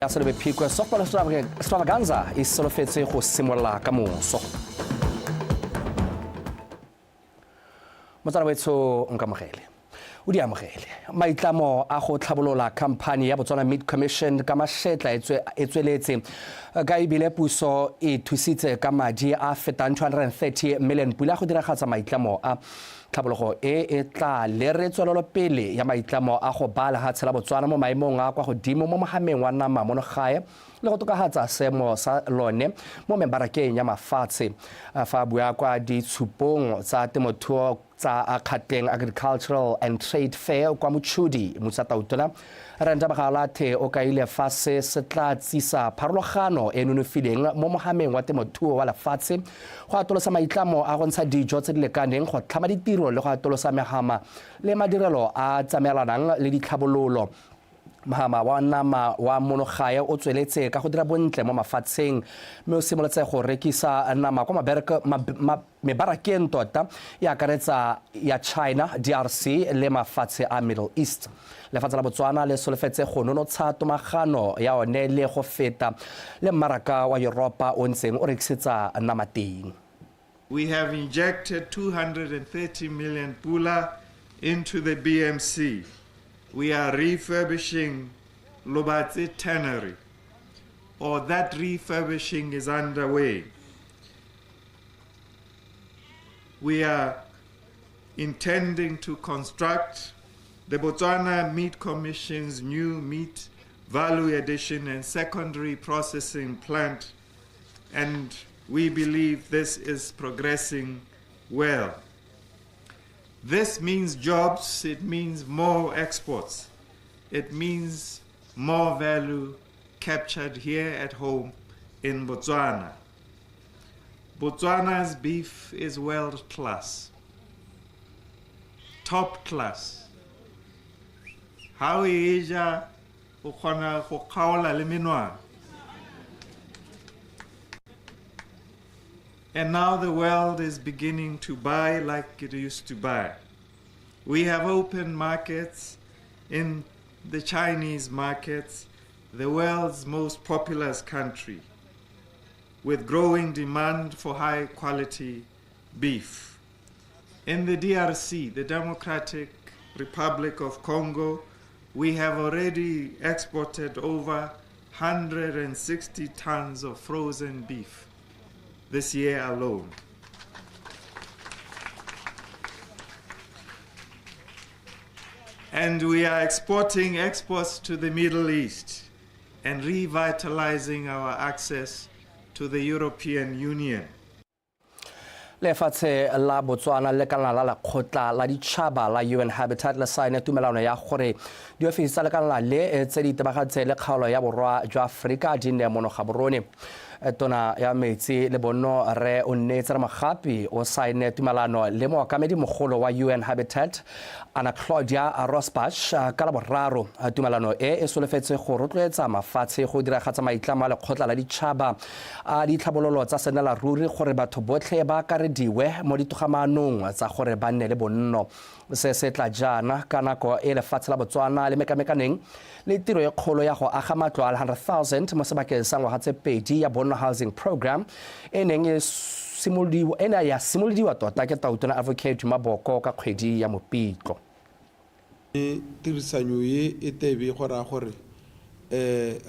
ya selebe phiko softball extravaganza e solofetse go simolola ka moso motsana wetso nkamogele o di amogele maitlamo a go tlhabolola khamphani ya Botswana Meat Commission ka mašetla e tsweletse ka ebile puso e thusitse ka madi a fetang 230 million pula go diragatsa maitlamo a tlhabologo e tla lere tswelelopele ya maitlamo a go bala ga tshela Botswana mo maemong a kwa godimo mo mogameng wa nama mo gae le go tokagatsa seemo sa lone mo mebarakeng ya mafatshe fa bua kwa ditshupong tsa temothuo tsa Gauteng Agricultural and Trade Fair kwa Motšhudi Musatautona Renda Bagalathe o kaile fa se tla tsisa pharologano e nonofileng mo mogameng wa temothuo wa lefatshe go atolosa maitlamo a go ntsha dijo tse di lekaneng go tlhama ditiro le go atolosa megama le madirelo a tsamaelanang le ditlhabololo Mahama wa nama wa monogae o tsweletse ka go dira bontle mo mafatsheng mme o simolotse go rekisa nama kwa mebarakeng tota ya akaretsa ya China, DRC le mafatshe a Middle East. Lefatshe la Botswana le solofetse go nonotsha tomagano ya one le go feta le mmaraka wa Europa o ntseng o rekisetsa nama teng. We have injected 230 million pula into the BMC. We are refurbishing Lobatse Tannery, or that refurbishing is underway. We are intending to construct the Botswana Meat Commission's new meat value addition and secondary processing plant, and we believe this is progressing well. This means jobs, it means more exports, it means more value captured here at home in Botswana. Botswana's beef is world class, top class. How is ya ukona khaola le minwa? And now the world is beginning to buy like it used to buy. We have open markets in the Chinese markets, the world's most populous country, with growing demand for high quality beef. In the DRC, the Democratic Republic of Congo, we have already exported over 160 tons of frozen beef this year alone. And we are exporting exports to the Middle East and revitalizing our access to the European Union. Lefatshe la Botswana le kana la lekgotla la ditšhaba la UN Habitat le saene tumelano ya gore diofisi tsa lekala le tse di tebagatse le kgaolo ya borwa jwa Afrika di nne monogaborone tona ya metsi le bonno re o nnetse magapi o saene tumelano le moakamedi mogolo wa UN Habitat Ana Claudia Rosbach ka la boraro tumelano e solofetse go rotloetsa mafatshe go diragatsa maitlamo a lekgotla la ditšhaba a ditlhabololo tsa senela ruri gore batho botlhe ba akarediwe mo ditogamanong tsa gore ba nne le bonno se se tla jana ka nako e lefatshe la Botswana le mekamekaneng le tiro e kgolo ya go aga matlo a 100,000 mo sebakeng sa ngwaga tse pedi ya Bonno Housing Program e neng ya simolodiwa tota ke Tautona Advocate Maboko ka kgwedi ya Mopitlwe. Tirisanyo e tebe gore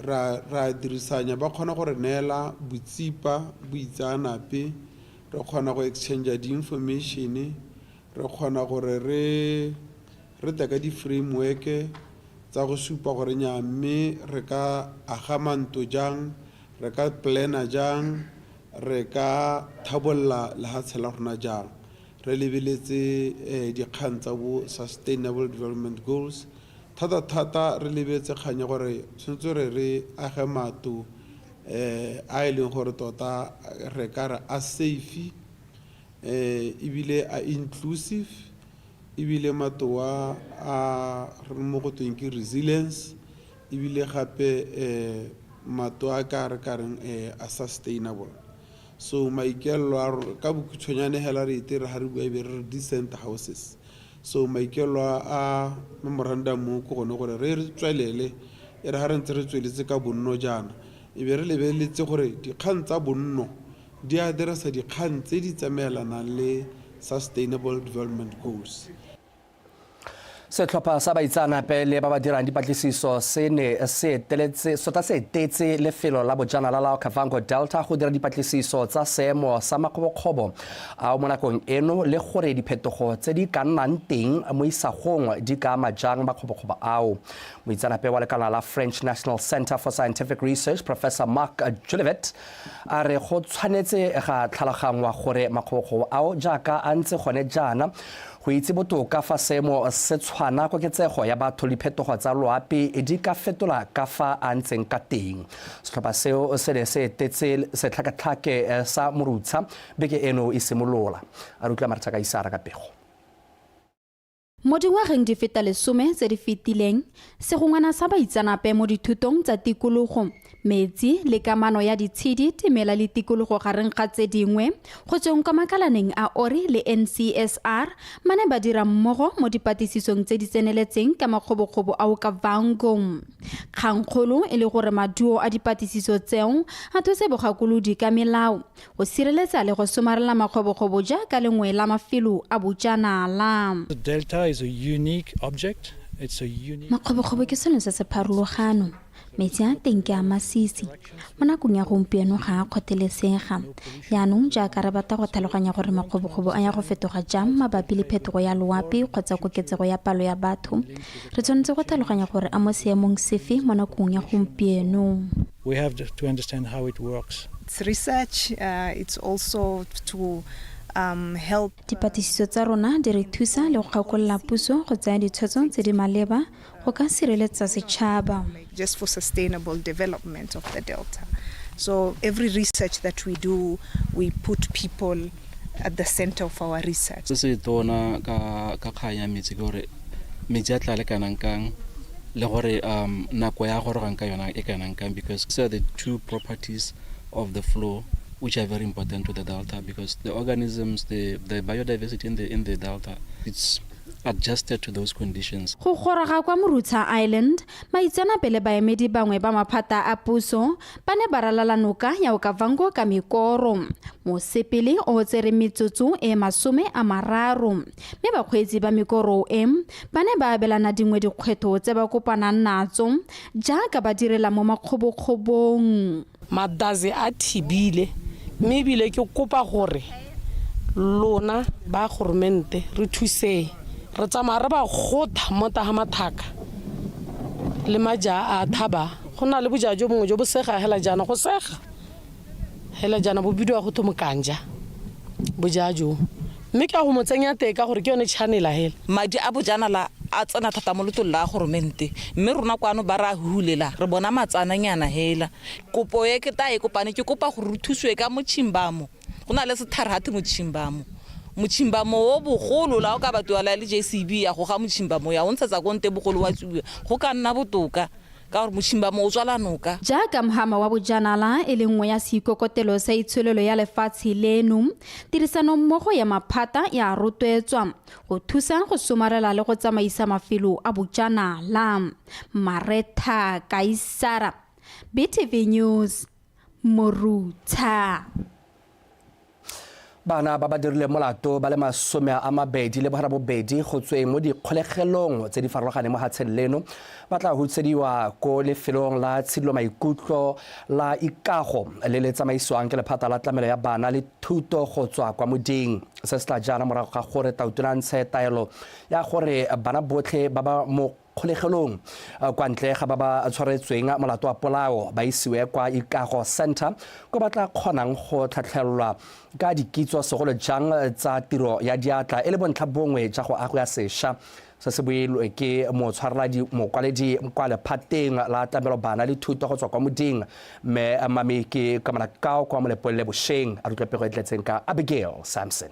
ra dirisanya ba kgona gore neela botsipa boitsanape re kgona go exchange di information re kgona gore re teka di framework tsa go supa gore nya mme re ka aga manto jang re ka plana jang re ka thabolla le ha tshela rona jang re lebeletse dikgang tsa bo sustainable development goals thata re lebetse kganya gore tshwantse re age mato a e leng gore tota re ka re a safe ebile a inclusive ebile matoa a re mo go tweng ke resilience ebile gape mato a ka re kareng a sustainable. So maikelo ka bokutshonyane hela re itira ha re bua be re decent houses. So maikelo a memorandum ko gone gore re tswelele e re ga re ntse re tsweletse ka bonno jaana e be re lebeletse gore dikgang tsa bonno di a dirisa dikgang tse di tsamaelanang le Sustainable Development Goals. Setlhopha sa baitsanape le ba ba dirang dipatlisiso se ne se etetse lefelo la bojanala la Okavango Delta go dira dipatlisiso tsa seemo sa makgobokgobo a mo nakong eno le gore diphetogo tse di ka nnang teng mo isagong di ka ama jang makgobokgobo ao. Moitsanape wa lekala la French National Center for Scientific Research, Professor Marc Julevet, a re go tshwanetse ga tlhalogangwa gore makgobokgobo ao jaaka a ntse gone jaana go itse botoka fa seemo se tshwana koketsego ya batho le phetogo tsa loapi di ka fetola ka fa a ntseng ka teng. Setlhopha seo se ne se etetse setlhakatlhake sa morutsha beke eno e simolola. A re utlwa Martha Kaisara ka pego. Mo dingwageng di feta 10 tse di fetileng, segongwana sa baitsanape mo dithutong tsa tikologo, metsi le kamano ya ditshedi timela le tikologo gareng ga tse dingwe go tsweng ka makalaneng a ORI le NCSR mane ba dira mmogo mo dipatisisong tse di tseneletseng ka makgobokgobo a Okavango. Kgangkgolo e le gore maduo a dipatisiso tseo a those bogakolodi ka melao go sireletsa le go somarela makgobokgobo jaaka lengwe la mafelo a bojanala. The delta is a unique object. It's a unique. Makgobokgobo ke selo se se pharologano. Metsi a teng ke a masisi mo nakong ya gompieno ga a kgothelesega yaanong jaaka re batla go tlhaloganya gore makgobokgobo a ya go fetoga jang mabapi le phetogo ya loapi kgotsa koketsego ya palo ya batho re tshwanetse go tlhaloganya gore a mo seemong sefe mo nakong ya gompieno. We have to understand how it works. It's research, it's also to help. Dipatisiso tsa rona di re thusa le go gakolola puso go tsaya ditshwetso tse di maleba go ka sireletsa setšhaba. Just for sustainable development of the delta. So every research that we do, we put people at the center of our research. Se tona ka kganya metsi gore metsi a tla le kanang kang le gore nako ya gore gang ka yona e kanang kang, because these are the two properties of the flow which are very important to the delta, because the organisms, the biodiversity in the delta, it's adjusted to those conditions. Go goroga kwa Morutsha Island, maitsanape le baemedi bangwe ba maphata a puso ba ne ba ralala noka ya Okavango ka mekoro. Mosepele o tsere metsotso e 30 mme bakgweetsi ba mekoro ba ne ba abelana dingwe dikgwetho tse ba kopanang natso jaaka ba direla mo makgobokgobong. Madazi a thibile mme ebile ke kopa gore lona ba gormente re thuse re tsamaya re ba gotha mota ha mathaka le maja a thaba go na le boja jo mongwe jo bo sega hela jana go sega hela jana bo bidiwa go thomokanja boja jo mme ka go motsenya teka gore ke yone channel hela madi a bojanala a tsena thata mo letolo la gormente mme rona kwano ba ra hulela re bona matsananyana hela kopo ye ke ta e kopane ke kopa go ruthuswe ka mochimbamo go na le setharati mochimbamo o bogolo la o ka batho la le JCB ya go ga mochimbamo ya o ntshetsa konte bogolo wa tsuwa go ka nna botoka ka gore mochimbamo o tswala noka jaaka mohama wa bojanala e le nngwe ya seikokotelo sa itsholelo ya lefatshe leno tirisano mmogo ya maphata ya rotloetswa go thusa go somarela le go tsamaisa mafelo a bojanala. Martha Kaisara, BTV News, Morutsha. Bana ba ba dirile molato ba le 22 go tsweng mo dikgolegelong tse di farologaneng mo hatsheng leno ba tla hutsediwa ko lefelong la tshilo maikutlo la ikago le le tsamaisiwang ke lephata la tlamelo ya bana le thuto go tswa kwa moding. Se se tla jana morago ga gore tautunantshe taelo ya gore bana botlhe ba ba mo kgolegelong kwa ntle ga ba ba tshwaretsweng molato wa polao ba isiwe kwa Ikago Center go batla kgonang go tlhatlhelwa ka dikitso segolo jang tsa tiro ya diatla e le bontlha bongwe ja go agwa sesha se se builwe ke mokwaledi kwa lephateng la tlamelo bana le thuto go tswa kwa moding mme mami ke kamana kao kwa molepole bosheng a rutlwa pego e tletseng ka Abigail Samson.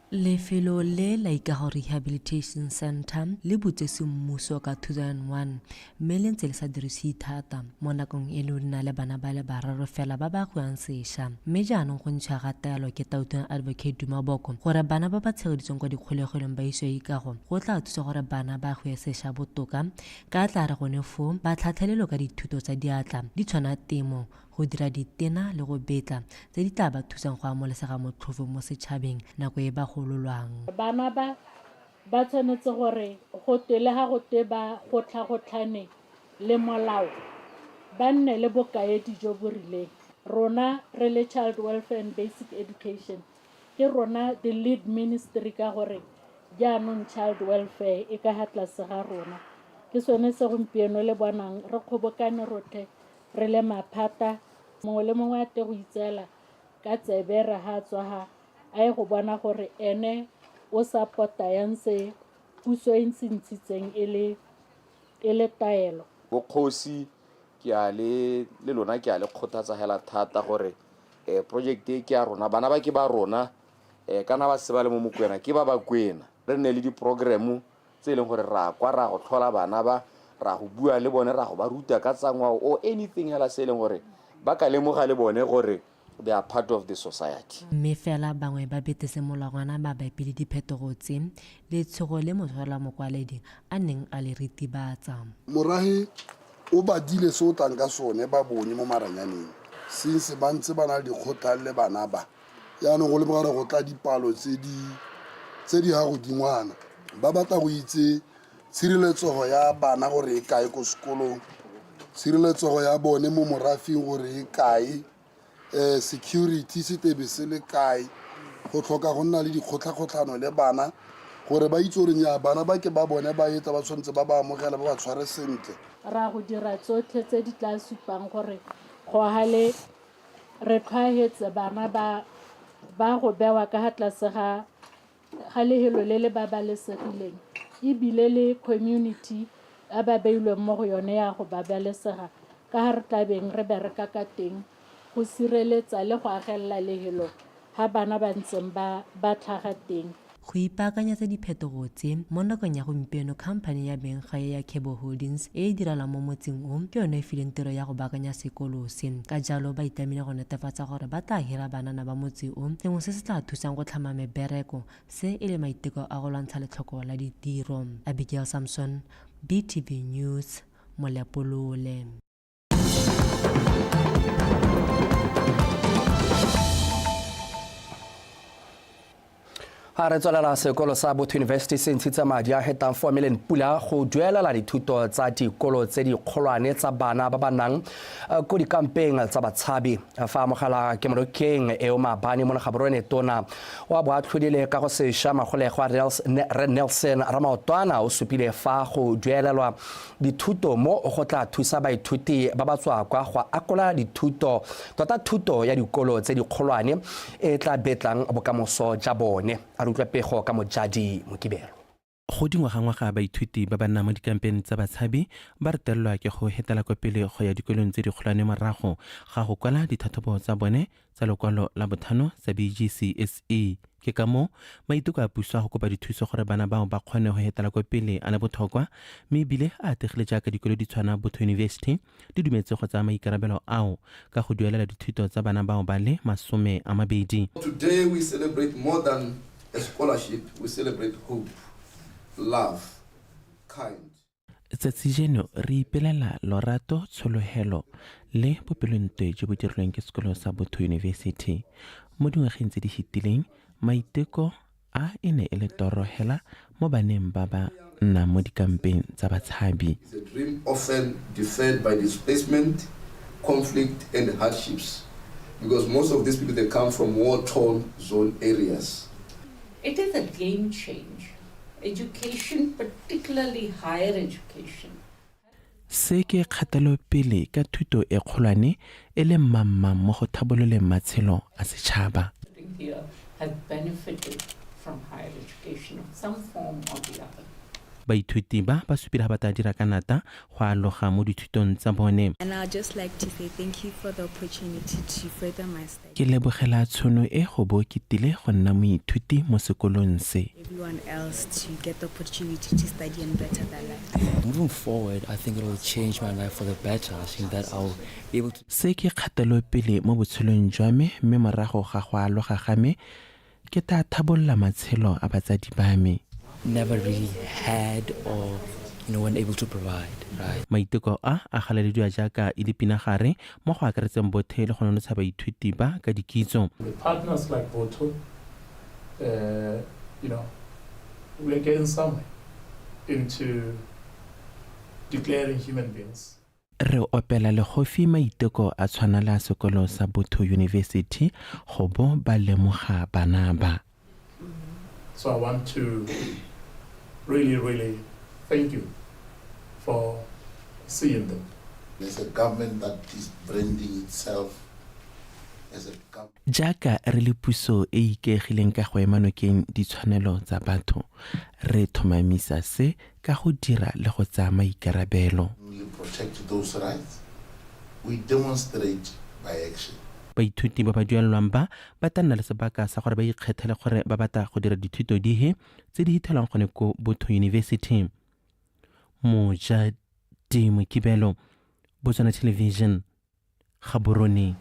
Lefelo le la Ikago Rehabilitation Center le butse semmuso ka 2001 mme le ntse le sa dirise thata mo nakong e le na le bana ba le bararo fela ba ba goang sešwa mme jaanong go ntšha ga taelo ke Tauteng Advocate Dumaboko gore bana ba ba tshegeditsweng kwa dikgolegelong ba iswe Ikago go tla thusa gore bana ba goe sešwa botoka ka tla re gone foo ba tlhatlhelelo ka dithuto tsa diatla di tshwana temo go dira ditena le go betla tse di tla ba thusang go amolesega motlhofo mo setšhabeng nako e ba gololwang. Bana ba tshwanetse gore go tele ga go te ba gotlhagotlhane le molao ba nne le bokaedi jo bo rileng. Rona re le Child Welfare and Basic Education ke rona the lead ministry ka gore jaanong child welfare e ka ha tlase ga rona ke sone se gompieno le bonang re kgobokane rotlhe re le maphata mongwe le mongwe a te go itseela ka tsebe re ha tswa ha a e go bona gore ene o support-a yang se puso e ntshitseng e le taelo. Bokgosi ke a le lona ke a le kgothatsa hela thata gore project e ke ya rona bana ba ke ba rona kana ba se ba le mo mokwena ke ba kwena re nne le di program tse leng gore ra kwa ra go tlhola bana ba ra go bua le bone ra go ba ruta ka tsangwao o anything hela se leng gore ba ka lemoga le bone gore they are part of the society. Mme fela bangwe ba betese molagwana ba baipile diphetogo tse le tshogo le motshwara mokwaledi a neng a le ritibatsa. Morahi o badile se o tlang ka sone ba bone mo maranyaneng since ba ntse ba na le dikgotlang le bana ba yaanong go le mogare go tla dipalo tse di ha go dingwana ba batla go itse tshireletsogo ya bana gore e kae ko sekolong tshireletsogo ya bone mo morafing gore e kae security se tebe se le kae go tlhoka go nna le dikgotlhagotlhano le bana gore ba itse gore nya bana ba ke ba bone ba etsa ba tshwanetse ba ba amogela ba ba tshware sentle. Ra go dira tsotlhe tse di tla supang gore go hale re tlhaetse bana ba go bewa ka tlase ga lehelo le le babalesegileng ebile le community a ba beilweng mo go yone ya go babalesega ka ha re tlabeng re bereka ka teng go sireletsa le go agella lehelo ha bana ba ntseng ba tlhaga teng. Go ipaakanyetsa diphetogo tse mo nakong ya gompieno khamphane ya Benggae ya Cable Holdings e dirala mo motseng o ke yone e fileng tiro ya go baakanya sekolo se ka jalo ba itamile go netefatsa gore ba tla hira banana ba motse o sengwe se se tla thusang go tlhama mebereko se e le maiteko a go lwantsha letlhoko la ditiro. Abigail Samson, BTV News, Molepolole. A re tswalela sekolo sa Botho University se ntshitse madi a hetang 4 million pula go duelela dithuto tsa dikolo tse di kgolwane tsa bana ba ba nang ko dikampeng tsa batshabi fa amogela ke molokeng eo maabane mo gaborone tona wa boatlhodile ka go sešwa magolego a Nelson Ramaotwana o supile fa go duelelwa dithuto mo go tla thusa baithuti ba ba tswa kwa go akola dithuto tota thuto ya dikolo tse di kgolwane e tla betlang bokamoso ja bone. Pego ka Mojadi Mokibelo. Go dingwagangwaga baithuti ba ba nna mo dikampeng tsa batshabi ba retelelwa ke go hetela kwa pele go ya dikolong tse di kgolwane morago ga go kwala dithatlhobo tsa bone tsa lekwalo la bothano sa BGCSE. Ke ka mo maiteko a puso go kopa dithuso gore bana bao ba kgone go hetela kwa pele a le botlhokwa mme ebile a ategile jaaka dikolo di tshwana Botho University di dumetse go tsaya maikarabelo ao ka go duelela dithuto tsa bana bao ba le 20. Today we celebrate more than a scholarship, we celebrate hope, love, kind. Tsatsi jeno re ipelela lorato, tsholohelo le bopelontle jo bo dirilweng ke sekolo sa Botho University. Mo dingwageng tse di fetileng maiteko a e ne e le torohela mo baneng ba ba nna mo dikampeng tsa batshabi. It's a dream often deferred by displacement, conflict and hardships because most of these people they come from war-torn zone areas. It is a game change. Education, particularly higher education. Se ke kgatelo pele ka thuto e kgolwane e le mmamma mo go thabololeng matshelo a setšhaba. Here have benefited from higher education of some form or the other. baithuti ba supile ba ta dira ka nata go aloga mo dithutong tsa bone. And I'd just like to say thank you for the opportunity to further my studies. Ke lebogela tshono e go bo ke tile go nna moithuti mo sekolong se. Everyone else to get the opportunity to study and better their life. Moving forward, I think it will change my life for the better. I think that I'll be able to. Se ke kgatelopele mo botshelong jwa me mme morago ga go aloga ga me ke ta thabolla matshelo a batsadi ba me. Never really had or weren't able to provide, right? Maiteko a galalediwa jaaka e dipinagare mo go akaretseng bothe le go nonotsha baithuti ba ka dikitso. With partners like Botho, we're getting somewhere into declaring human beings. Re opela le go fi maiteko a tshwana la sekolo sa Botho University go bo ba lemoga bana ba. So I want to really thank you for seeing them. There's a government that is branding itself as a government. Jaaka re le puso e ikeegileng ka go ema nokeng ditshwanelo tsa batho, re thomamisa se ka go dira le go tsaya maikarabelo. We protect those rights. We demonstrate by action. Baithuti ba ba duelelwang ba ta nna le sebaka sa gore ba ikgethele gore ba batla go dira dithuto dihe tse di hithelwang gone ko Botho University. Mojadi Mokibelo, Botswana Television, Gaborone.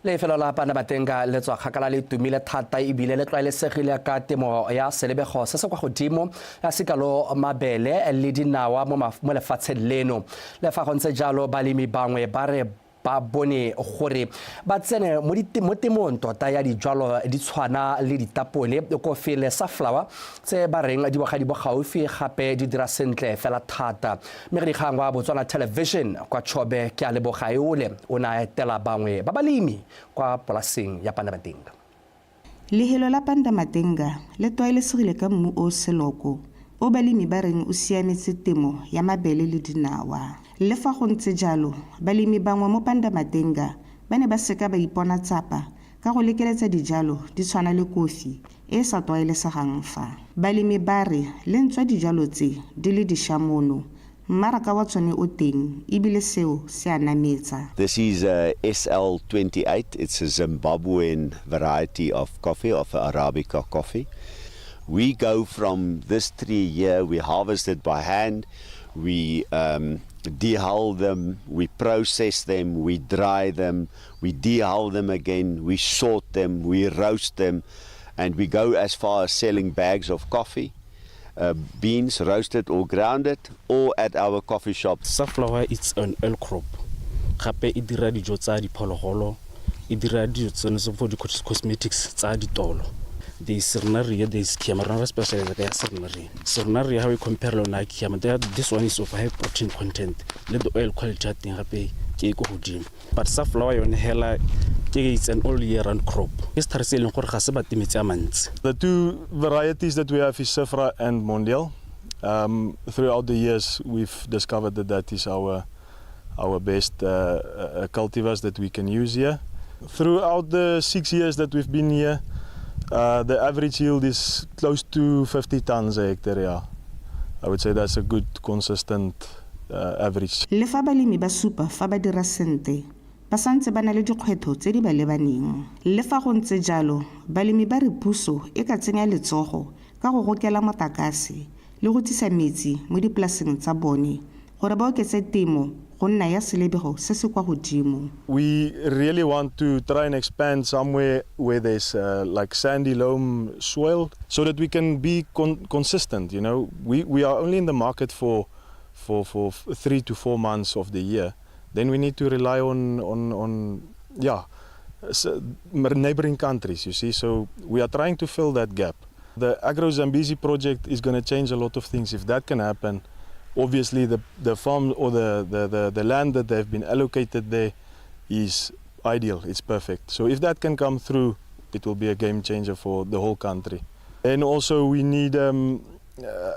Lefelo la Panamatenga le tswa kgakala le tumile thata e bile le tlwaelesegile ka temo ya selebego se se kwa godimo ya sekalo mabele le dinawa mo lefatsheng leno. Le fa go ntse jalo balemi bangwe ba re ba bone gore ba tsene mo temong tota ya dijwalo di tshwana le ditapole kofi le sunflower tse ba reng di boga di bogaufi gape di dira sentle fela thata. Mme re dikgang wa Botswana Television kwa Chobe ke a leboga eole o na etela bangwe ba balemi kwa polaseng ya Panamatenga. Lehelo la Panamatenga le tlwaelesegile ka mmu o seloko o balemi ba reng o siametse temo ya mabele le dinawa. Le fa go ntse jalo balemi bangwe mo Panamatenga ba ne ba seka ba ipona tsapa ka go lekeletsa dijalo di tshwana le kofi e sa tlwaelesegang fa. Balemi ba re le ntswa dijalo tse di le dishamono mmaraka wa tsone o teng ebile seo se a nametsa. This is SL28. It's a Zimbabwean variety of coffee, of Arabica coffee. We go from this tree here, we harvest it by hand, we dehull them, we process them, we dry them, we dehull them again, we sort them, we roast them, and we go as far as selling bags of coffee, beans roasted or grounded, or at our coffee shop. Sunflower, it's an oil crop. Gape e dira dijo tsa diphologolo, e dira dijo tseno for the cosmetics tsa ditolo. There is Cernaria, there is Chiamarana specialized there Cernaria. Cernaria, how we compare lona Chiamarana, this one is of high protein content. Let the oil quality thing happen, but sunflower on hella, it's an all year round crop. The two varieties that we have is Sifra and Mondial. Throughout the years, we've discovered that is our best cultivars that we can use here. Throughout the 6 years that we've been here, the average yield is close to 50 tons a hectare. Yeah. I would say that's a good, consistent average. Le fa balemi ba supa fa ba dira sente ba santse ba na le dikgwetho tse di ba lebaneng. Le fa go ntse jalo balemi ba re puso e ka tsenya letsogo ka go gokela motlakase le go tsisa metsi mo dipolaseng tsa bone gore ba oketse temo go nna ya selebego se se kwa godimo. We really want to try and expand somewhere where there's like sandy loam soil so that we can be consistent. You know, we are only in the market for 3 to 4 months of the year. Then we need to rely on neighboring countries, you see. So we are trying to fill that gap. The Agro Zambezi project is going to change a lot of things. If that can happen, obviously the farm or the land that they've been allocated there is ideal, it's perfect. So if that can come through, it will be a game changer for the whole country. And also we need a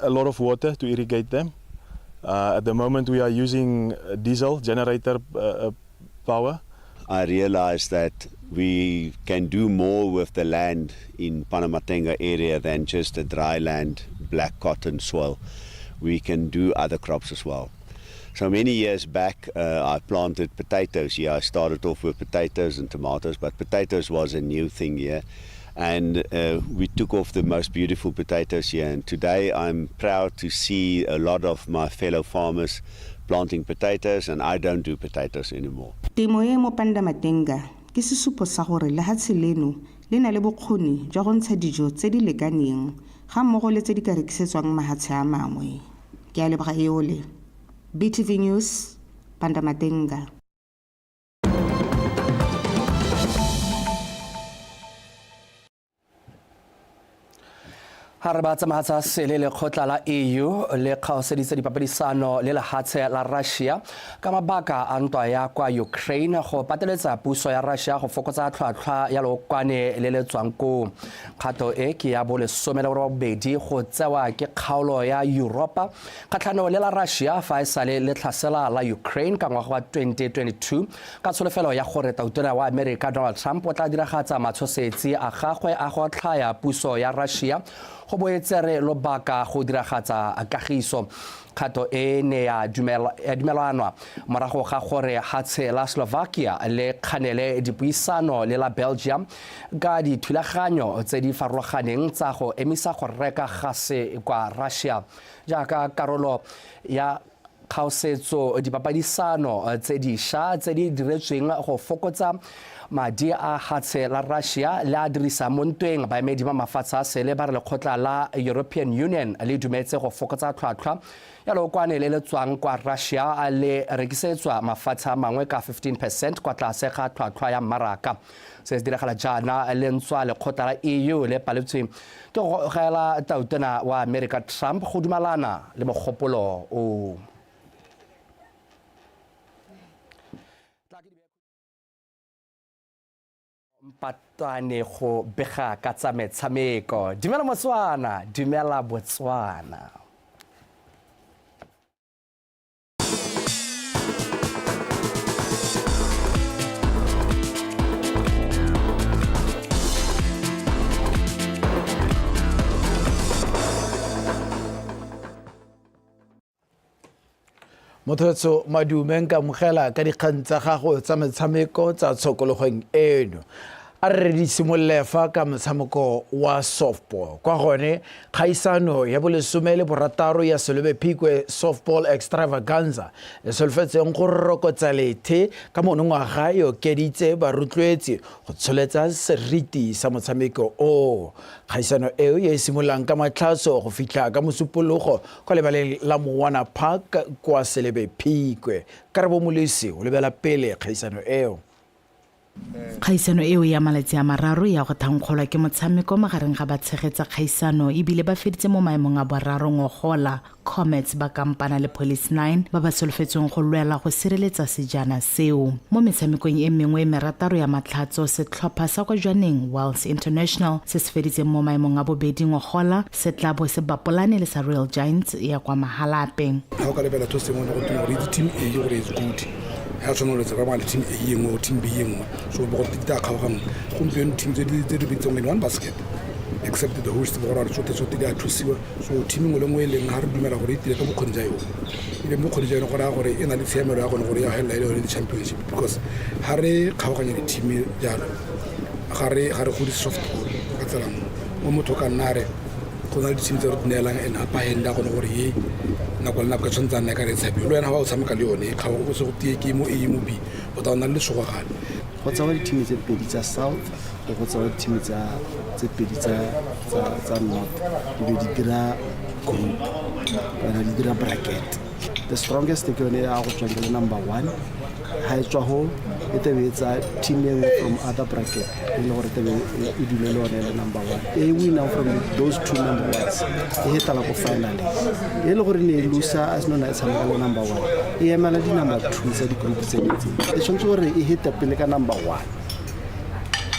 lot of water to irrigate them. At the moment we are using diesel generator power. I realized that we can do more with the land in Panamatenga area than just a dry land black cotton soil, we can do other crops as well. So many years back, I planted potatoes here. I started off with potatoes and tomatoes, but potatoes was a new thing here. And we took off the most beautiful potatoes here. And today I'm proud to see a lot of my fellow farmers planting potatoes, and I don't do potatoes anymore. Temo e mo Pandamatenga ke sesupo sa gore lehatshe leno le na le bokgoni jwa go ntsha dijo tse di lekaneng ga mmogo le tse di ka rekisetswang mahatshe a mangwe. Ke a leboga Eole. BTV News, Pandamatenga. ha re ba tsamaya sele le khotla la EU le kgaoseditse dipapadisano le lehatshe la Russia ka mabaka a ntwa ya kwa Ukraine go pateletsa puso ya Russia go fokotsa tlhwatlhwa ya lokwane le le tswang ko kgato e ke ya bolesome le bobedi go tsewa ke kgaolo ya Europa kgatlhano le la Russia fa e sale le tlhasela la Ukraine ka ngwaga wa 2022 ka tsholofelo ya gore tautona wa America Donald Trump o tla diragatsa matshosetsi a gagwe a go tlhaya puso ya Russia go boetsere lobaka go diragatsa kagiso kgato e ne ya dumelanwa morago ga gore hatshe la Slovakia le kganele dipuisano le la Belgium ka dithulaganyo tse di farologaneng tsa go emisa go reka gase kwa Russia jaaka karolo ya kgaosetso dipapadisano tse di sha tse di diretsweng go fokotsa madi a hatshe la Russia le a dirisa montweng baemedi ba mafatshe a sele ba re lekgotla la European Union le dumetse go fokotsa tlhwatlhwa ya lokwane le le tswang kwa Russia le rekisetswa mafatshe a mangwe ka 15% kwa tlase ga tlhwatlhwa ya mmaraka se se diragala jaana le ntswa lekgotla la EU le paletswe ke go gaela tautona wa America Trump go dumalana le mogopolo o patane go bega ka tsa metshameko dumela Motswana dumela Botswana Motho madume nka mogela ka dikgang tsa gago tsa metshameko tsa tshokologong eno a re di simollefa ka motshameko wa softball kwa gone kgaisano ya bolesome le borataro ya Selobe Phikwe softball extravaganza e solfetseng go rokotsa lethe ka monongwaga yo keditse barutloetsi go tsholetsa seriti sa motshameko o kgaisano eo ye simolang ka matlhatso go fitla ka mosupologo kwa lebaleng la Moana Park kwa Selobe Phikwe Karabo Molisi o lebela pele kgaisano eo Kgaisano eo ya malatsi a mararo ya go thankgolwa ke motshameko magareng ga ba tshegetsa kgaisano ebile ba feditse mo maemong a boraro ngogola Comets ba kampana le Police 9 ba ba solofetseng go lwela go sireletsa sejana seo mo metshamekong e mengwe merataro ya matlhatso setlhopha sa kwa Jwaneng Wells International se se feditse mo maemong a bobedi ngogola se tla bo se bapolane le sa Real Giants ya kwa Mahalape ha o ka lebela those mo go tuma re team e yo re is good ha tsona le tsaba le team e yengwe team B yengwe so bo go tita kgaogang gompieno team tse di bitsong in one basket except the host bo ra tsote di a thusiwa so team ngwe le ngwe le nga re dumela gore itile ka bokgoni ja yo ile mo kgoni ja yo gore e na le tshiamelo ya gone gore ya hela ile championship because ha re kgaoganya le team jalo ga re go di softball ka tsela mo motho ka nare go na le team tse re dinelang en apa henda go gore ye na go nna ka tshwantsana ka re tshabi lo ena ba o tshameka le yone ga go se go tie ke mo e mo bi o ta ona le sogo gale go tsawa di team tse pedi tsa South go tsawa di team tse pedi tsa North di dira group ba di dira bracket the strongest ke yone a go tswa ke number 1 ha e tswa ho e tebetsa team from other bracket e le gore tebe e dule le one number 1 e win from those two number ones e hetala go finally e le gore ne lusa as no na tshameka le number 1 e emela di number 2 tsa di group tse ditse e tshwanetse gore e heta pele ka number 1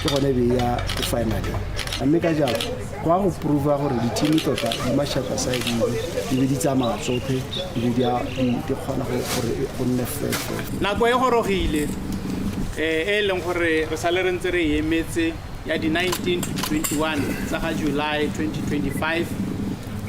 ke gone be ya go finally mme ka jalo go a go prove gore di team tota di mashaka side di di tsama tsotlhe di kgona gore go nne fair nako e gorogile e leng gore re sale re ntse re emetse ya di 19 to 21 tsa ga July 2025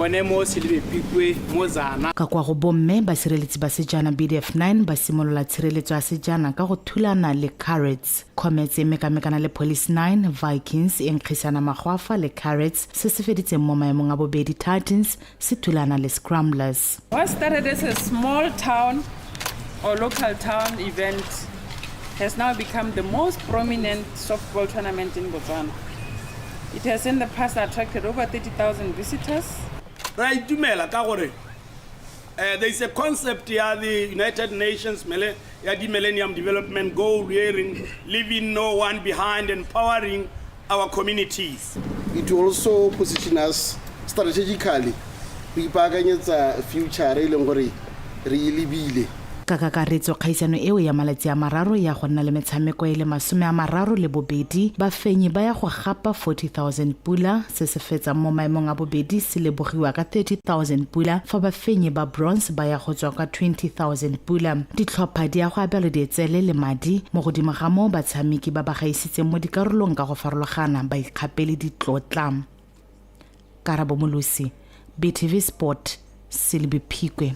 gone mo Silbe Pikwe mo Zana. Ka kwa go bomme ba sireletsi ba sejana BDF 9 ba simolola tshireletso ya sejana ka go thulana le Carrots. Comets e mekamekana le Police 9 Vikings e nkgisana magwafa le Carrots se se feditseng mo maemong a bobedi Titans se thulana le Scramblers. What started as a small town or local town event has now become the most prominent softball tournament in Botswana. It has in the past attracted over 30,000 visitors. Right, there is a concept here, the United Nations Millennium Development Goal, leaving no one behind, empowering our communities. It will also position us strategically. We ipaakanyetsa a future really bile. Ka kakaretso kgaisano eo ya malatsi a mararo ya go nna le metshameko e le 32 ba fenyi ba ya go gapa 40,000 pula se se fetsa mo maemong a bobedi se lebogiwa ka 30,000 pula fa ba fenyi ba bronze ba ya go tswa ka 20,000 pula. Ditlhopha di ya go abelwa dietsele le madi mo godimo ga mo batshameki ba ba gaisitseng mo dikarolong ka go farologana ba ikgapele ditlotla. Karabo Molusi, BTV Sport, Silbe Pikwe.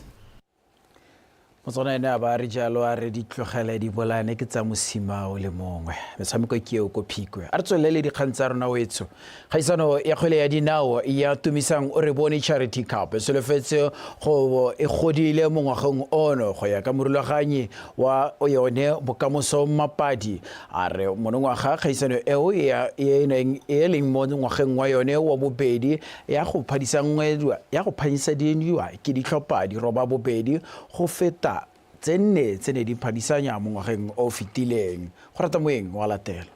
Motsona ene a ba re jalo a re ditlogele di bolane ke tsa mosima o le mongwe metshameko ke eo ko Pikwe a re tswelele dikgang tsa rona wetso kgaisano ya kgwele ya dinao ya tumisang o re bone Charity Cup se le fetse go e godile mo ngwageng ono go ya ka morulaganyi wa yone bokamoso mapadi a re monongwaga kgaisano eo e leng mo ngwageng wa yone wa bobedi ya go phadisa ngwedwa ya go phanyisa dinwa ke ditlhopha di roba bobedi go feta tsene di phadisanya mo ngwageng o fitileng go rata moeng wa latela.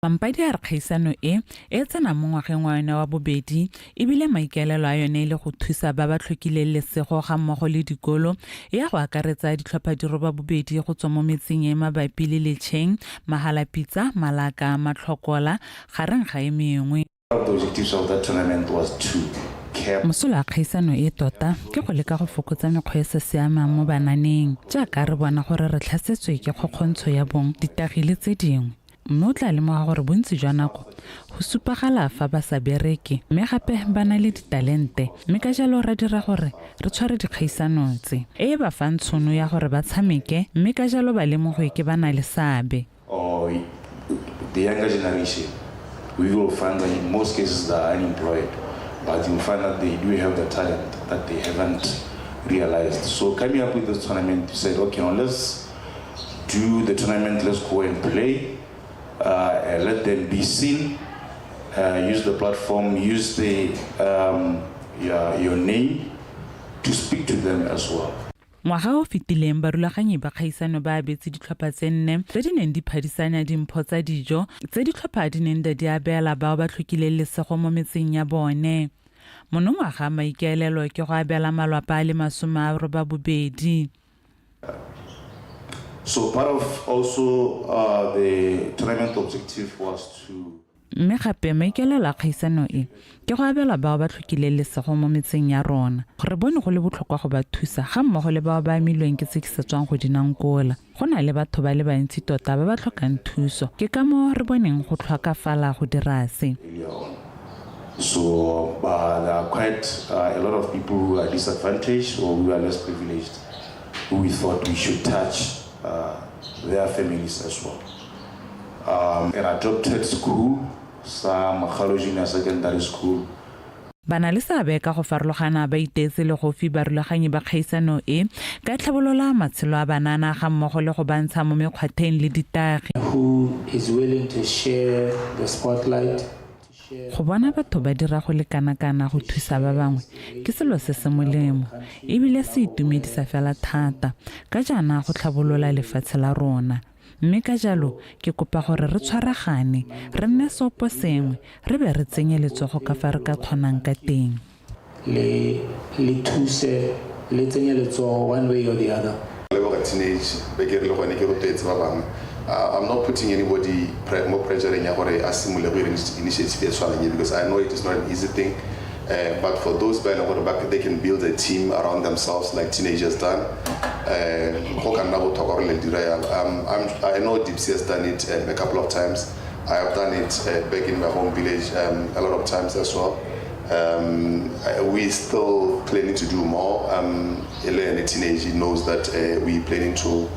Pampadi a re kgaisano e tsena mo ngwageng wa yone wa bobedi ebile maikaelelo a yone le go thusa ba ba tlhokileng lesego ga mmogo le dikolo ya go akaretsa ditlhopha di roba bobedi go tswa mo metseng e mabapi le Letšeng, Mahalapitsa, Malaka, Matlhokola gareng ga e mengwe. The objectives of that tournament was to Mosola kgaisano e tota ke go leka go fokotsa mekgwa e sa siamang mo bananeng jaaka re bona gore re tlhasetswe ke kgokgontsho ya bong ditagile tse dingwe mme o tla lemoga gore bontsi jwa nako go supagala fa ba sa bereke mme gape ba na le ditalente mme ka jalo ra dira gore re tshware dikgaisano tse e ba fang tshono ya gore ba tshameke mme ka jalo ba lemogwe ke ba na le seabe. The younger generation, we will find that in most cases they are unemployed. But you find that they do have the talent that they haven't realized. So coming up with this tournament, we said, okay, now let's do the tournament, let's go and play, let them be seen, use the platform, use your name to speak to them as well. Ngwaga o fitileng barulaganyi ba kgaisano ba abetse ditlhopha tse 4 tse di neng di phadisanya dimpho tsa dijo tse ditlhopha di neng di abela bao ba tlhokileng lesego mo metseng ya bone. Monongwaga maikaelelo ke go abela malwapa a le 82. So part of also the tournament objective was to mme gape maikaelelo a kgaisano e ke go abela bao ba tlhokileng lesego mo metseng ya rona gore bone go le botlhokwa go ba thusa ga mmogo le bao ba amilweng ke se ke se tswang go dinankola go na le batho ba le bantsi tota ba ba tlhokang thuso ke ka mo re boneng go tlhokafala go dira se. So there are quite a lot of people who are disadvantaged or who are less privileged who we thought we should touch their families as well. An adopted school, some Junior Secondary School. Bana le seabe ka go farologana ba itetse le go fi barulaganyi ba kgaisano e ka tlhabolola matshelo a banana ga mmogo le go bantsha mo mekgwatheng le ditagi. Who is willing to share the spotlight? Go bona batho ba dira go lekana-kana go thusa ba bangwe ke selo se se molemo ebile se itumedisa fela thata ka jaana go tlhabolola lefatshe la rona. Mme ka jalo ke kopa gore re tshwaragane re nne sopo sengwe re be re tsenye letsogo ka fa re ka kgonang ka teng le thuse le tsenye letsogo one way or the other. I'm not putting anybody more pressure in initiative because I know it is not an easy thing. But for those back, they can build a team around themselves like teenagers done. I know Dipsy has done it a couple of times. I have done it back in my home village a lot of times as well. We're still planning to do more. Ellen, a teenager, knows that we're planning to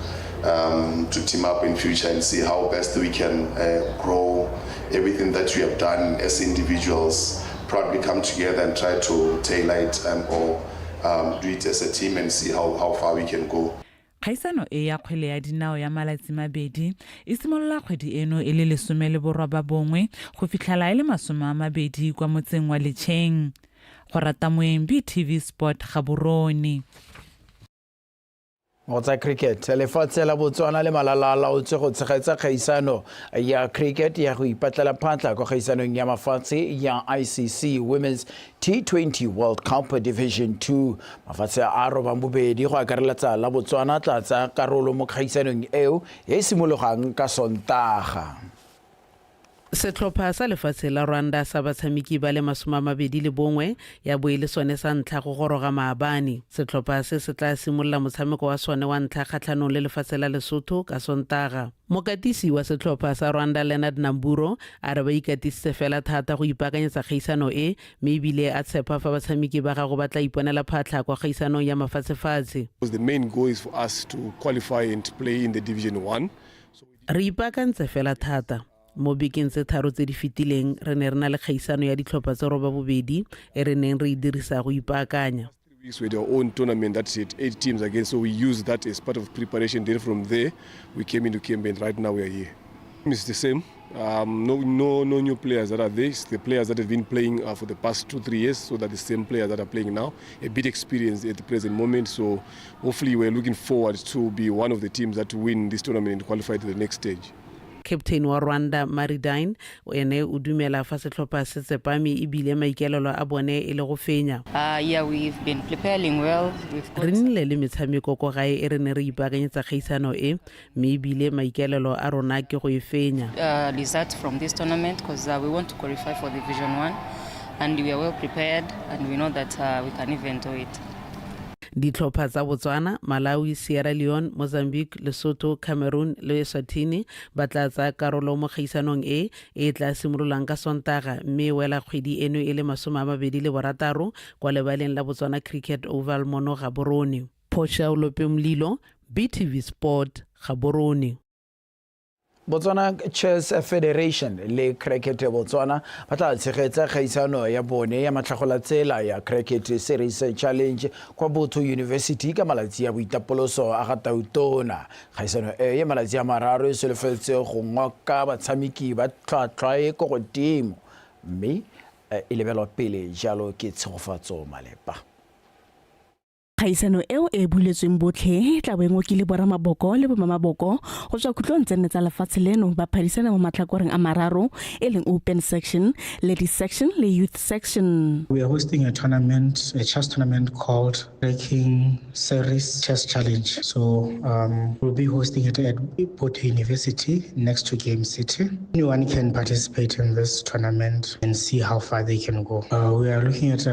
team up in future and see how best we can grow everything that we have done as individuals, probably come together and try to tailor it or do it as a team and see how far we can go. Kgaisano e ya kgwele ya dinao ya malatsi mabedi e simolola kgwedi eno e le 11 go fitlhela e le 20 kwa motseng wa Letšeng. Go rata moeng BTV Sport Gaborone. Go tsa cricket lefatshe la Botswana le malalala o tse go tshegetsa kgaisano ya cricket ya go ipatlela phatla go khaisanong ya mafatshe ya ICC Women's T20 World Cup Division 2 mafatshe a robang bobedi go akareletsa la Botswana tla tsa karolo mo khaisanong eo e simologang ka Sontaga. Setlhopha sa lefatshe la Rwanda sa batshameki ba le 21 ya boele sone sa ntlha go goroga maabane. Setlhopha se se tla simolola motshameko wa sone wa ntlha kgatlhanong le lefatshe la Lesotho ka Sontaga. Mokatisi wa setlhopha sa Rwanda Leonard Namburo a re ba ikatisitse fela thata go ipaakanyetsa kgaisano e mme ebile a tshepa fa batshameki ba gago ba tla iponela phatlha kwa kgaisanong ya mafatshefatshe. The main goal is for us to qualify and play in the Division 1. Re ipaakantse fela thata. Mo bekeng tse tharo tse di fetileng re ne re na le kgaisano ya ditlhopha tse roba bobedi e re neng re dirisa go ipaakanya. We had our own tournament that had 8 teams again, so we used that as part of preparation. Then from there, we came into camp and right now we are here. It's the same. No new players that are there. It's the players that have been playing for the past 2-3 years, so that the same players that are playing now. A bit experienced at the present moment, so hopefully we're looking forward to be one of the teams that win this tournament and qualify to the next stage. Captain wa Rwanda Maridine ene o dumela fa setlhopha se tsepame ebile maikelelo a bone e le go fenya. Yeah, we've been preparing well. Re nnile le metshameko go gae e re ne re ipaakanyetsa kgaisano e mme ebile maikelelo a rona ke go e fenya. Results from this tournament because we want to qualify for Division 1 and we are well prepared and we know that we can even do it. Ditlhopha tsa Botswana, Malawi, Sierra Leone, Mozambique, Lesotho, Cameroon le Eswatini ba tla tsa karolo mo kgaisanong e tla simololang ka Sontaga mme wela kgwedi eno e le 26 kwa lebaleng la Botswana Cricket Oval mono Gaborone. Portia Lopemlilo, BTV Sport, Gaborone. Botswana Chess Federation le Cricket Botswana ba tla tshegetsa kgaisano ya bone ya matlhagolatsela ya Cricket Series Challenge kwa Botho University ka malatsi ya boitapoloso a ga Tautona. Kgaisano ya malatsi a mararo e solofetse go ngoka batshameki ba tlhwatlhwa e go godimo mme e lebelwa pele jalo ke tshegofatso Malepa. Kgaisano eo e buletsweng botlhe tla boengo ke le boramaboko le bomamaboko go tswa khutlong tsene tsa lefatshe leno ba phadisana mo matlhakoreng a mararo e leng open section, ladies section le youth section. We are hosting a tournament, a chess tournament called Breaking Series Chess Challenge. So we'll be hosting it at Botho University next to Game City. Anyone can participate in this tournament and see how far they can go. We are looking at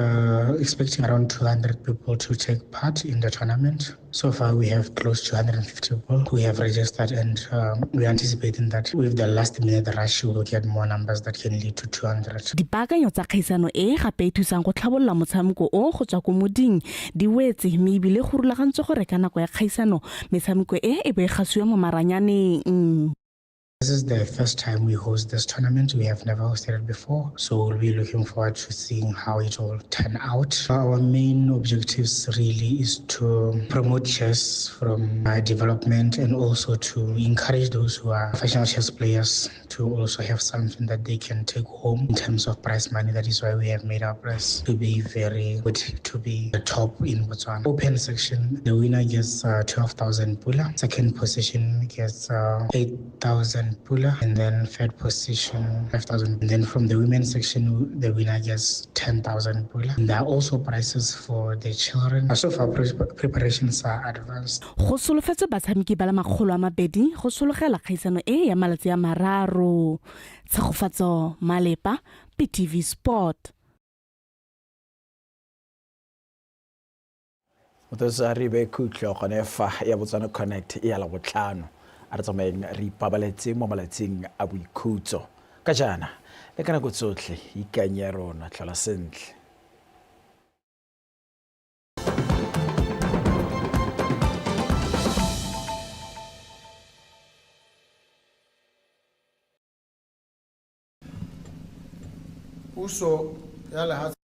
expecting around 200 people to take part in the tournament. So far we have close to 150 people who have registered and we're anticipating that with the last minute rush we will get more numbers that can lead to 200. Dipaakanyo tsa kgaisano e gape e thusang go tlhabolola motshameko o go tswa ko moding di wetse mme ebile go rulagantse gore ka nako ya kgaisano metshameko e be gasiwa mo maranyaneng. This is the first time we host this tournament. We have never hosted it before. So we'll be looking forward to seeing how it will turn out. Our main objectives really is to promote chess from development and also to encourage those who are professional chess players to also have something that they can take home in terms of prize money. That is why we have made our prize to be very good, to be the top in Botswana. Open section, the winner gets 12,000 pula. Second position gets 8,000 pula, and then third position 5,000. And then from the women's section, the winner gets 10,000 pula. And there are also prizes for the children. So far, preparations are advanced. Go solofetse batshameki ba le 200 go sologela kgaisano e ya malatsi a mararo. Tshegofatso Malepa, BTV Sport. Motsa re be khutlo gone fa ya Botswana Connect ya la botlhano. A re tsamayeng re ipabaletse mo malatsing a boikhutso ka jana le kana go tsotlhe ikanye rona tlhola sentle. puso ya lehatshe